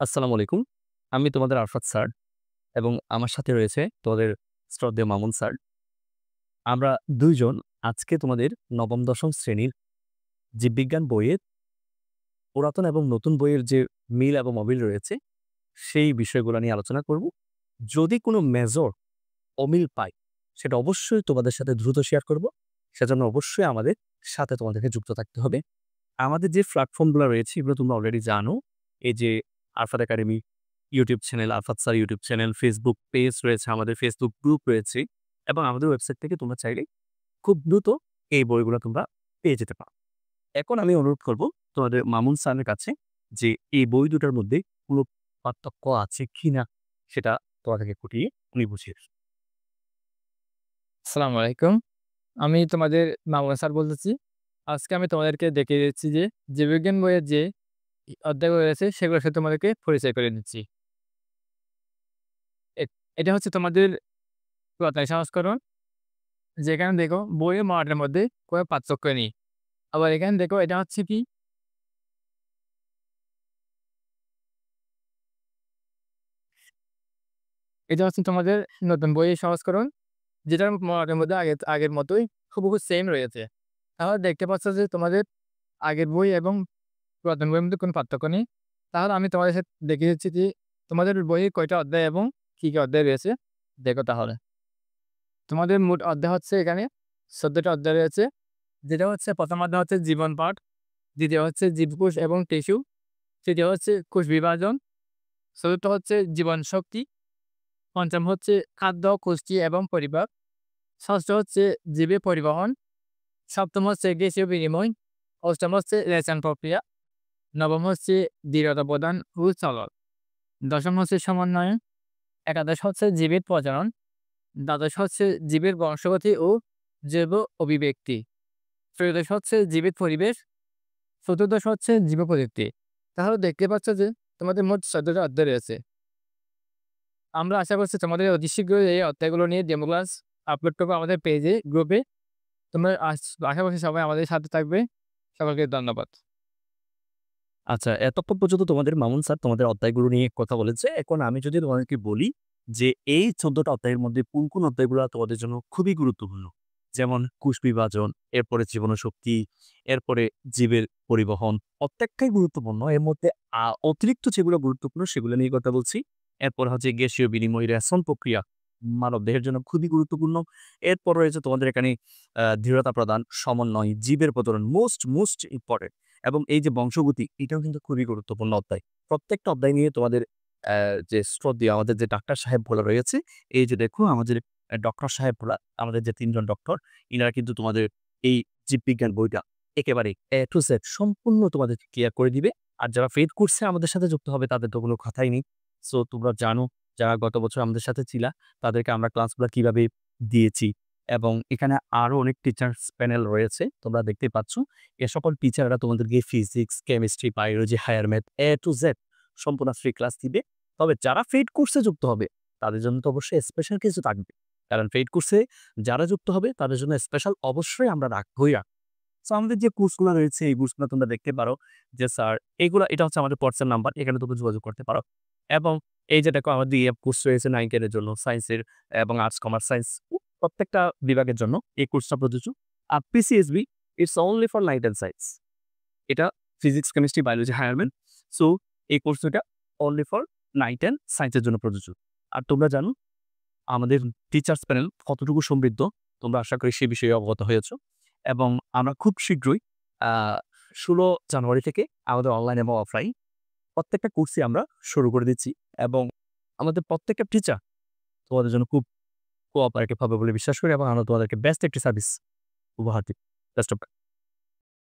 আসসালামু আলাইকুম। আমি তোমাদের আরফাত স্যার এবং আমার সাথে রয়েছে তোমাদের শ্রদ্ধেয় মামুন স্যার। আমরা ২ জন আজকে তোমাদের নবম-দশম শ্রেণীর জীববিজ্ঞান বইয়ের পুরাতন এবং নতুন বইয়ের যে মিল এবং অমিল রয়েছে, সেই বিষয়গুলো নিয়ে আলোচনা করব। যদি কোনো মেজর অমিল পাই, সেটা অবশ্যই তোমাদের সাথে দ্রুত শেয়ার করব। সেজন্য অবশ্যই আমাদের সাথে তোমাদেরকে যুক্ত থাকতে হবে। আমাদের যে প্ল্যাটফর্মগুলো রয়েছে, এগুলো তোমরা অলরেডি জানো। এই যে Arfat academy YouTube channel, Arfat sir YouTube channel, Facebook page রয়েছে, আমাদের ফেসবুক গ্রুপ রয়েছে এবং আমাদের ওয়েবসাইট থেকে তোমরা চাইলে খুব দ্রুত এই বইগুলো তোমরা পেয়ে যেতে পারো। এখন আমি অনুরোধ করব তোমাদের মামুন স্যারের কাছে যে এই বই দুটার মধ্যে কোনো পার্থক্য আছে কিনা সেটা তোমাদেরকে খুঁটিয়ে উনি বুঝিয়ে দেবেন। আসসালামু আলাইকুম। আমি তোমাদের মামুন স্যার বলতেছি। আজকে আমি তোমাদেরকে দেখিয়ে দিচ্ছি যে, জীববিজ্ঞান বইয়ের যে অধ্যায়গুলো রয়েছে সেগুলোর সাথে তোমাদেরকে পরিচয় করিয়ে দিচ্ছি। এটা হচ্ছে তোমাদের পুরাতন সংস্করণ। যেখানে দেখো বইয়ের মডেলের মধ্যে কোনো পার্থক্য নেই। আবার এখানে দেখো এটা হচ্ছে কি, এটা হচ্ছে তোমাদের নতুন বইয়ের সংস্করণ, যেটার মডেলের মধ্যে আগের মতোই হুবহু সেম রয়েছে। তাহলে দেখতে পাচ্ছ যে তোমাদের আগের বই এবং পুরাতন বইয়ের মধ্যে কোনো পার্থক্য নেই। তাহলে আমি তোমাদের সাথে দেখিয়ে দিচ্ছি যে তোমাদের বইয়ে কয়টা অধ্যায় এবং কি অধ্যায় রয়েছে। দেখো তাহলে। তোমাদের মোট অধ্যায় হচ্ছে এখানে ১৪ টা অধ্যায় রয়েছে। যেটা হচ্ছে ১ম অধ্যায় হচ্ছে জীবন পাঠ, দ্বিতীয় হচ্ছে জীবকোষ এবং টিস্যু, তৃতীয় হচ্ছে কোষ বিভাজন, চতুর্থ হচ্ছে জীবন শক্তি, পঞ্চম হচ্ছে খাদ্য, পুষ্টি এবং পরিপাক, ষষ্ঠ হচ্ছে জীবের পরিবহন, সপ্তম হচ্ছে গ্যাসীয় বিনিময়, অষ্টম হচ্ছে রেচন প্রক্রিয়া, নবম হচ্ছে দৃঢ়তা প্রদান ও চলন, দশম হচ্ছে সমন্বয়ন, একাদশ হচ্ছে জীবের প্রজনন, দ্বাদশ হচ্ছে জীবের বংশগতি ও জৈব অভিব্যক্তি, ত্রয়োদশ হচ্ছে জীবের পরিবেশ, চতুর্দশ হচ্ছে জীব প্রযুক্তি। তাহলে দেখতে পাচ্ছ যে তোমাদের মোট ১৪ টা অধ্যায় রয়েছে। আমরা আশা করছি তোমাদের অতি শীঘ্রই এই অধ্যায়গুলো নিয়ে ডেমো ক্লাস আপলোড করবো আমাদের পেজে, গ্রুপে। তোমরা আশা করছি সবাই আমাদের সাথে থাকবে। সকলকে ধন্যবাদ। আচ্ছা, এতক্ষণ পর্যন্ত তোমাদের মামুন স্যার তোমাদের অধ্যায়গুলো নিয়ে কথা বলেছে। এখন আমি যদি তোমাদেরকে বলি যে এই ১৪ টা অধ্যায়ের মধ্যে কোন অধ্যায়গুলা তোমাদের জন্য খুবই গুরুত্বপূর্ণ। যেমন কোষ বিভাজন, এরপরে জীবনীশক্তি, এরপরে জীবের পরিবহন। প্রত্যেকটাই গুরুত্বপূর্ণ। এর মধ্যে অতিরিক্ত যেগুলো গুরুত্বপূর্ণ সেগুলো নিয়ে কথা বলছি। এরপর হচ্ছে গ্যাসীয় বিনিময়, রেশন প্রক্রিয়া মানবদেহের জন্য খুবই গুরুত্বপূর্ণ। এরপর রয়েছে তোমাদের এখানে দৃঢ়তা প্রদান, সমন্বয়, জীবের প্রচলন মোস্ট ইম্পোর্টেন্ট। এবং এই যে বংশগতি এটাও কিন্তু খুবই গুরুত্বপূর্ণ অধ্যায়। প্রত্যেকটা অধ্যায় নিয়ে তোমাদের যে শ্রদ্ধেয় আমাদের যে ডাক্তার সাহেবগুলা রয়েছে, এই যে দেখো আমাদের ডক্টর সাহেবগুলা, আমাদের যে ৩ জন ডক্টর, ইনারা কিন্তু তোমাদের এই জীববিজ্ঞান বইটা একেবারে A to Z সম্পূর্ণ তোমাদেরকে ক্লিয়ার করে দিবে। আর যারা পেইড কোর্সে আমাদের সাথে যুক্ত হবে তাদের তো কোনো কথাই নেই। সো তোমরা জানো যারা গত বছর আমাদের সাথে ছিলা, তাদেরকে আমরা ক্লাসগুলা কিভাবে দিয়েছি এবং এখানে আরো অনেক টিচার্স প্যানেল রয়েছে। তোমরা দেখতেই পাচ্ছ। এ সকল টিচাররা তোমাদেরকে physics, chemistry, biology, higher math A to Z সম্পূর্ণ ফ্রি ক্লাস দিবে। তবে যারা পেইড কোর্সে যুক্ত হবে, তাদের জন্য তো অবশ্যই স্পেশাল কিছু থাকবে। কারণ পেইড কোর্সে যারা যুক্ত হবে, তাদের জন্য স্পেশাল অবশ্যই আমরা রাখবোই রাখবো। সো আমাদের যে কোর্সগুলা রয়েছে, এই কোর্সগুলা তোমরা দেখতে পারো যে স্যার এটা হচ্ছে আমাদের হোয়াটসঅ্যাপ নাম্বার। এখানে তোমরা যোগাযোগ করতে পারো। এবং এই যে দেখো আমাদের ইএফ কোর্স রয়েছে 9, 10 এর জন্য, সায়েন্সের এবং আর্টস, কমার্স, সায়েন্স প্রত্যেকটা বিভাগের জন্য এই কোর্সটা প্রযোজ্য। আর PCSB it's only for light and science. এটা physics, chemistry, biology, higher math. So এই কোর্সটা অনলি ফর নাইট অ্যান্ড সায়েন্সের জন্য প্রযোজ্য। আর তোমরা জানো আমাদের টিচার্স প্যানেল কতটুকু সমৃদ্ধ, তোমরা আশা করি সে বিষয়ে অবগত হয়েছ। এবং আমরা খুব শীঘ্রই আ ১৬ জানুয়ারি থেকে আমাদের অনলাইন এবং অফলাইন প্রত্যেকটা কোর্সই আমরা শুরু করে দিচ্ছি এবং আমাদের প্রত্যেকটা টিচার তোমাদের জন্য খুব কোঅপারেটিভ হবে বলে বিশ্বাস করি এবং আমরা তোমাদেরকে বেস্ট একটি সার্ভিস উপহার দিব। Best of